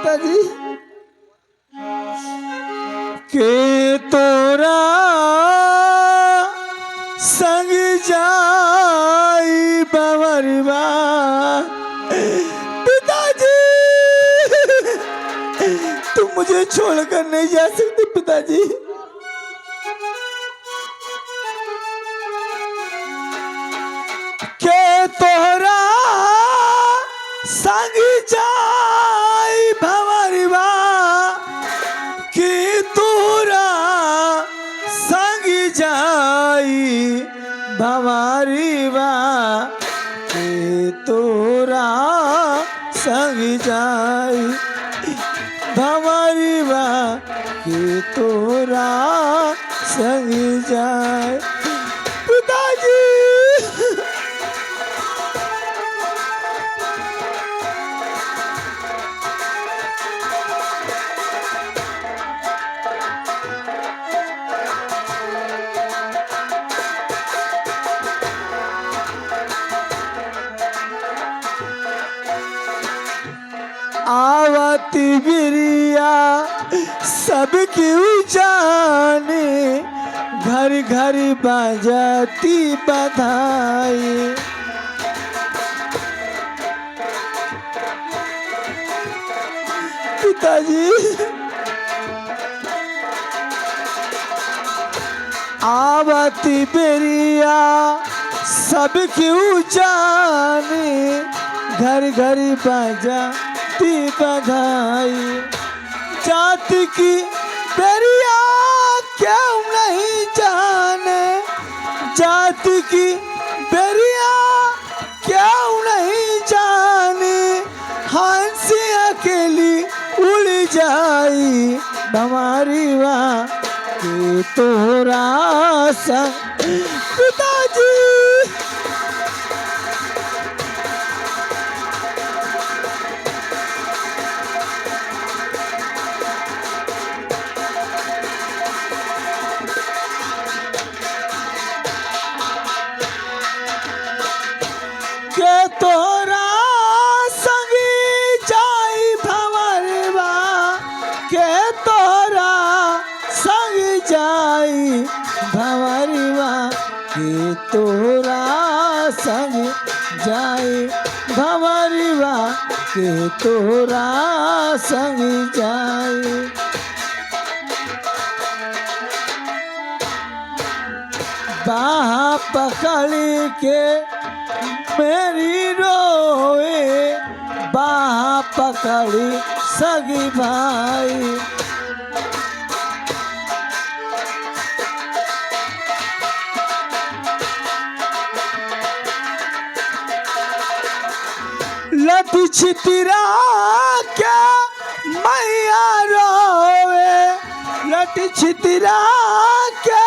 पिताजी के तोरा संग जाई बवरवा। पिताजी तुम मुझे छोड़कर नहीं जा सकते पिताजी। के तोरा संग जाई भवरवा कि तोरा संग जाई भवरवा कि तोरा संग जाई भवरवा कि तोरा संग जाई। पिताजी आवती बिरिया सब क्यों जाने घर घर बजाती बधाई। पिताजी आवती बिरिया सब क्यों जाने घर घर बजाती बधाई। जात की बेरिया क्यों नहीं जाने जात की बेरिया क्यों नहीं जाने हंसी अकेली उड़ जाई हमारी वाह के तोरा संग। पिताजी के तोरा संग जाई भवरवा के तोरा संग जाई भवरवा के तोरा संग जाई भवरवा के तोरा संग जाई। बाह पकड़ के मेरी रोए बाह पकड़ी सगी भाई। लत छितरा क्या मैया रोए लट छितरा क्या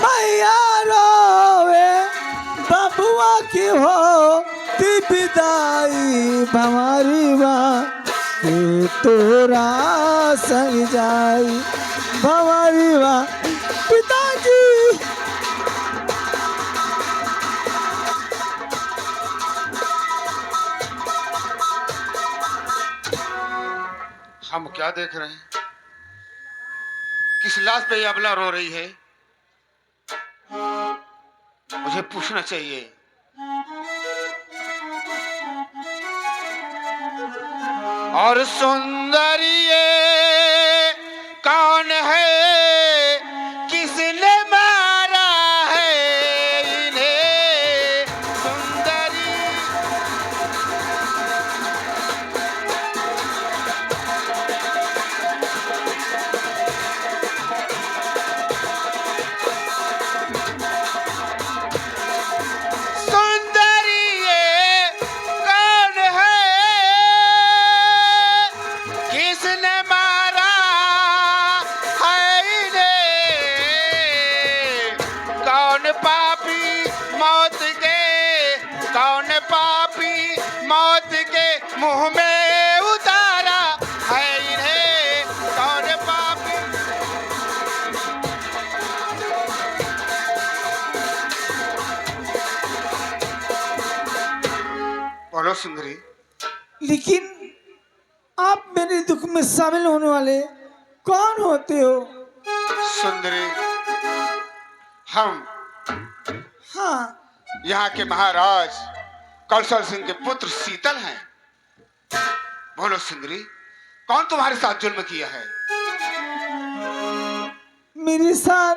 मैया रोए बबुआ की हो विदाई भंवरी माँ के तोरा संग जाई भंवरी माँ। पिताजी हम क्या देख रहे हैं? किस लाश पे ये अबला रो रही है? मुझे पूछना चाहिए। और सुंदरी ये कौन है? किसने मारा है इन्हें? सुंदरी मौत के मुंह में उतारा है इन्हें कौन पापी? बोलो सुंदरी। लेकिन आप मेरे दुख में शामिल होने वाले कौन होते हो? सुंदरी, हम हाँ, यहाँ के महाराज कौशल सिंह के पुत्र शीतल हैं। बोलो सुंदरी, कौन तुम्हारे साथ जुल्म किया है? मेरे साथ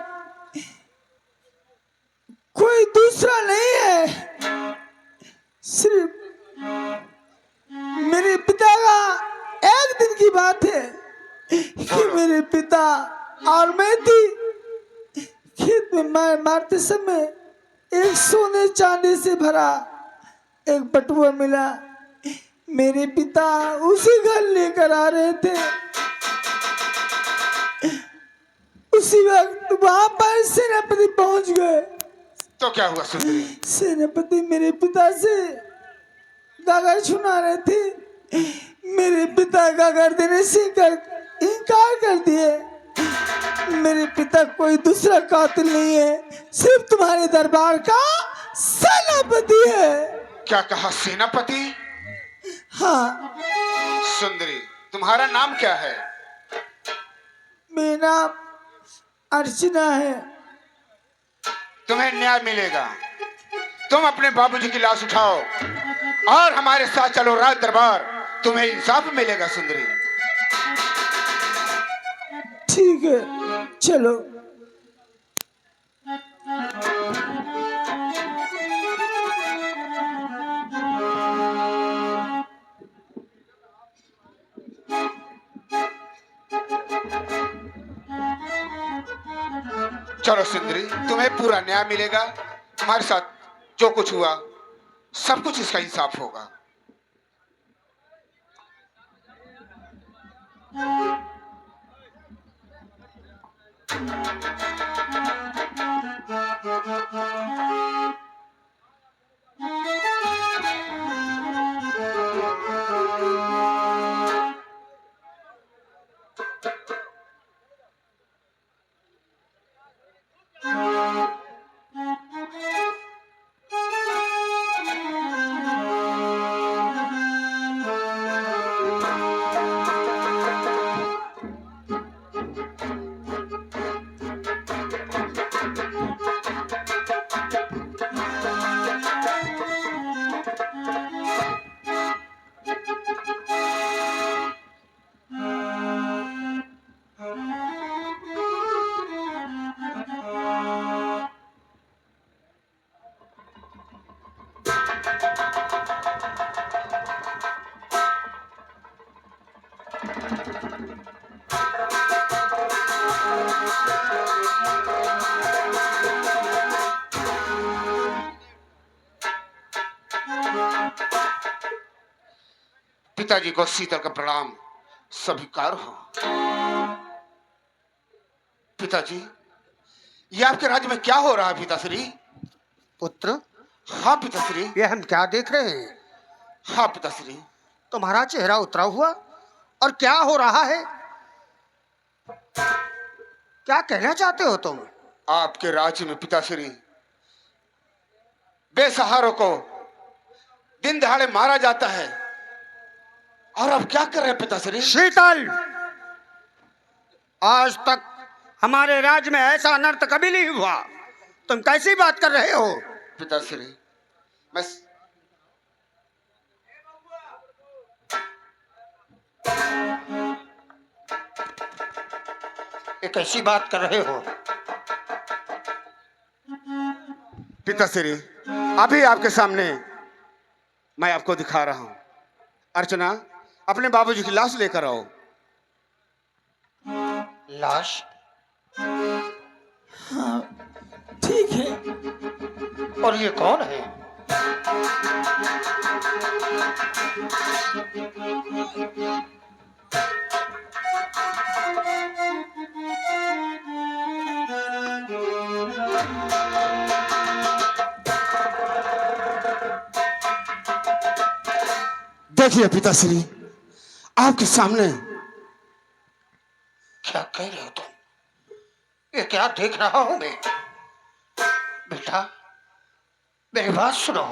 कोई दूसरा नहीं है, सिर्फ मेरे पिता का एक दिन की बात है कि मेरे पिता और मैं थी खेत में मारते समय एक सोने चांदी से भरा एक बटुआ मिला। मेरे पिता उसी घर लेकर आ रहे थे। उसी वक्त वहां पर सेनापति पहुंच गए। तो क्या हुआ सुंदरी? सेनापति मेरे पिता से गागर छुना रहे थे। मेरे पिता गागर देने से इनकार कर दिए। मेरे पिता कोई दूसरा कातिल नहीं है, सिर्फ तुम्हारे दरबार का सेनापति है। क्या कहा? सेनापति? हाँ। सुंदरी, तुम्हारा नाम क्या है? मेरा नाम अर्चना है। तुम्हें न्याय मिलेगा। तुम अपने बाबूजी की लाश उठाओ और हमारे साथ चलो राज दरबार, तुम्हें इंसाफ मिलेगा। सुंदरी, ठीक है, चलो। चलो सुंदरी, तुम्हें पूरा न्याय मिलेगा। हमारे साथ जो कुछ हुआ सब कुछ इसका इंसाफ होगा। पिताजी को शीतल का प्रणाम स्वीकार हो। पिताजी, ये आपके राज्य में क्या हो रहा है पिताश्री? पुत्र, हाँ पिताश्री। ये हम क्या देख रहे हैं? हाँ पिताश्री। तुम्हारा चेहरा उतरा हुआ और क्या हो रहा है? क्या कहना चाहते हो तुम? आपके राज्य में पिताश्री बेसहारों को दिन दहाड़े मारा जाता है, और अब क्या कर रहे हैं पिताश्री? शीतल, आज तक हमारे राज्य में ऐसा अनर्थ कभी नहीं हुआ। तुम कैसी बात कर रहे हो? पिताश्री, मैं ये कैसी बात कर रहे हो? पिताश्री, अभी आपके सामने मैं आपको दिखा रहा हूं। अर्चना, अपने बाबूजी की लाश लेकर आओ। लाश? हाँ, ठीक है। और ये कौन है? देखिए पिताश्री, आपके सामने। क्या कह रहे हो तुम? ये क्या देख रहा हूं मैं? बेटा, मेरी बात सुनो।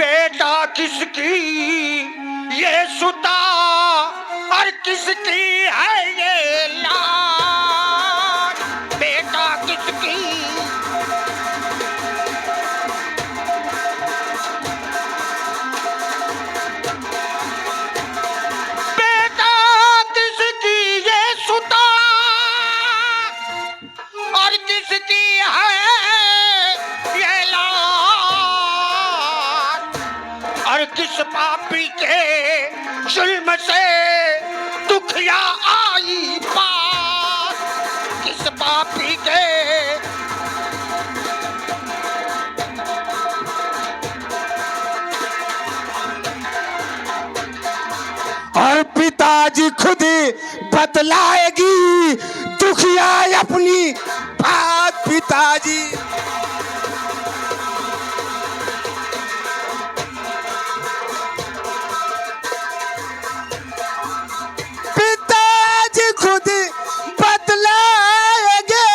बेटा किसकी ये सुता और किसकी है ये लाज, बेटा किसकी। बेटा किसकी ये सुता और किसकी है ये लाज, और किस पापी के जुल्म से दुखिया आई बात, किस पापी के। और पिताजी खुद बतलाएगी दुखिया अपनी बात पिताजी। पिताजी खुद बतलाएंगे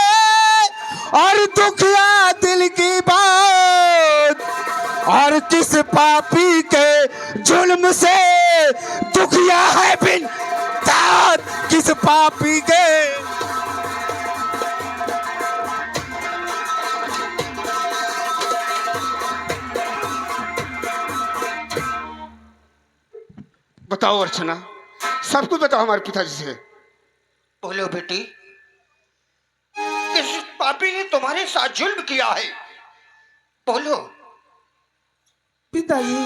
और दुखिया दिल की बात, और किस पापी के जुल्म से दुखिया है बिन दाद, किस पापी के। बताओ अर्चना, सब कुछ बताओ हमारे पिताजी से। बोलो बेटी, किस पापी ने तुम्हारे साथ जुल्म किया है, बोलो। पिताजी,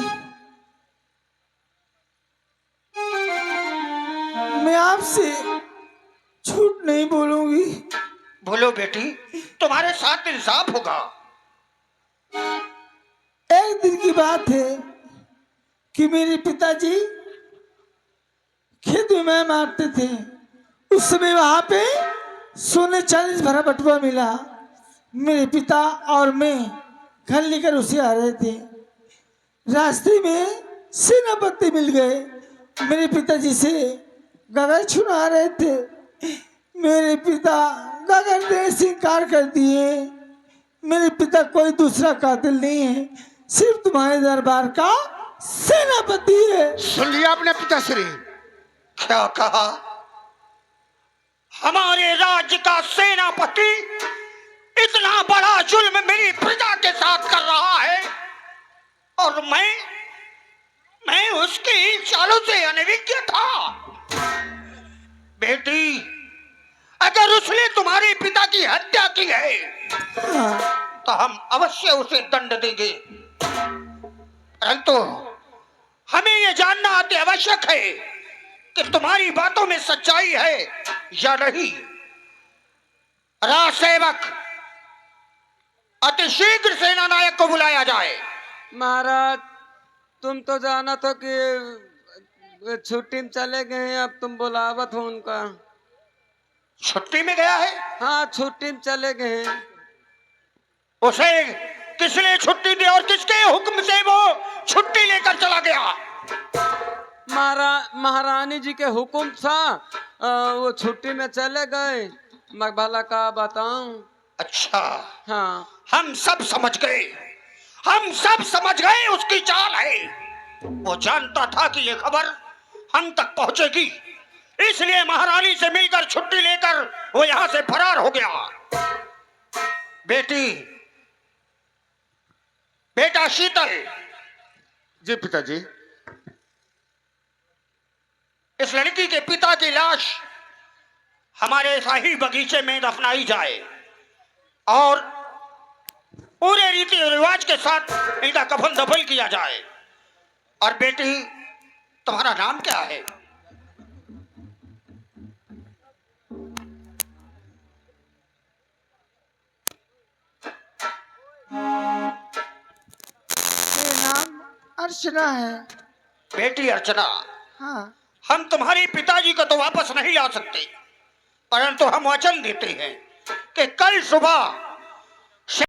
मैं आपसे झूठ नहीं बोलूंगी। बोलो बेटी, तुम्हारे साथ इंसाफ होगा। एक दिन की बात है कि मेरे पिताजी खेत में मैं मारते थे। उस समय वहां पे सोने चांदी भरा बटुआ मिला। मेरे पिता और मैं घर लेकर उसे आ रहे थे। रास्ते में सेनापति मिल गए। मेरे पिताजी से गगर छुड़ा रहे थे। मेरे पिता गगर देने से इनकार कर दिए। मेरे पिता कोई दूसरा कातिल नहीं है, सिर्फ तुम्हारे दरबार का सेनापति है। सुन लिया अपने पिताश्री? क्या कहा? हमारे राज्य का सेनापति इतना बड़ा जुल्म मेरी प्रजा के साथ कर रहा है और मैं उसकी चालों से अनभिज्ञ था। बेटी, अगर उसने तुम्हारे पिता की हत्या की है तो हम अवश्य उसे दंड देंगे, परंतु हमें यह जानना अति आवश्यक है कि तुम्हारी बातों में सच्चाई है या नहीं। राज सेवक, अति शीघ्र सेना नायक को बुलाया जाए। महाराज, तुम तो जाना तो कि छुट्टी में चले गए हैं, अब तुम बुलावत हो उनका। छुट्टी में गया है? हाँ, छुट्टी में चले गए हैं। उसे किसने छुट्टी दी और किसके हुक्म से वो छुट्टी लेकर चला गया? महारानी जी के हुक्म था, वो छुट्टी में चले गए। मैं भला का बताऊं। अच्छा, हाँ, हम सब समझ गए, हम सब समझ गए उसकी चाल है। वो जानता था कि ये खबर हम तक पहुंचेगी, इसलिए महारानी से मिलकर छुट्टी लेकर वो यहां से फरार हो गया। बेटा शीतल। जी पिताजी। इस लड़की के पिता की लाश हमारे शाही बगीचे में दफनाई जाए और पूरे रीति रिवाज के साथ इनका कफन दफन किया जाए। और बेटी, तुम्हारा नाम क्या है? मेरा नाम अर्चना है। बेटी अर्चना, हाँ, हम तुम्हारे पिताजी को तो वापस नहीं ला सकते, परंतु हम वचन देते हैं कि कल सुबह